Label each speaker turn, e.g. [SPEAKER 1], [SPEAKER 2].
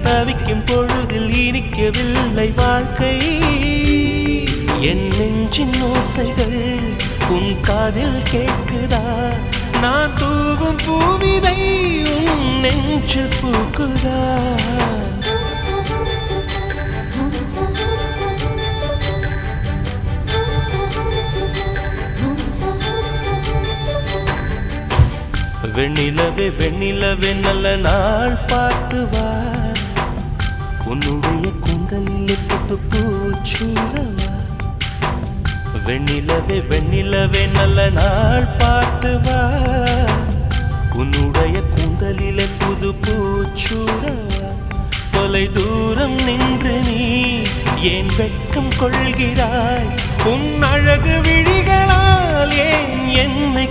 [SPEAKER 1] தவிக்கும் பொழுதில் இனிக்கவில்லை வாழ்க்கை. என் நெஞ்சின் ஓசைகள் உன் காதில் கேட்குதா? நான் தூவும் பூவிதை உன் நெஞ்சில் பூக்குதா? வெண்ணிலவே வெண்ணிலவே நல்ல நாள் பார்த்து வா, உன்னுடைய கூந்தலில் புத்து பூச்சூடவா. வெண்ணிலவே வெண்ணிலவே நல்ல நாள் பார்த்து வா, உன்னுடைய கூந்தலில் புது பூச்சூடவா. தொலை தூரம் நின்று நீ ஏன் வெட்கம் கொள்கிறாய்? உன் அழகு விழிகளால் ஏன் என்னை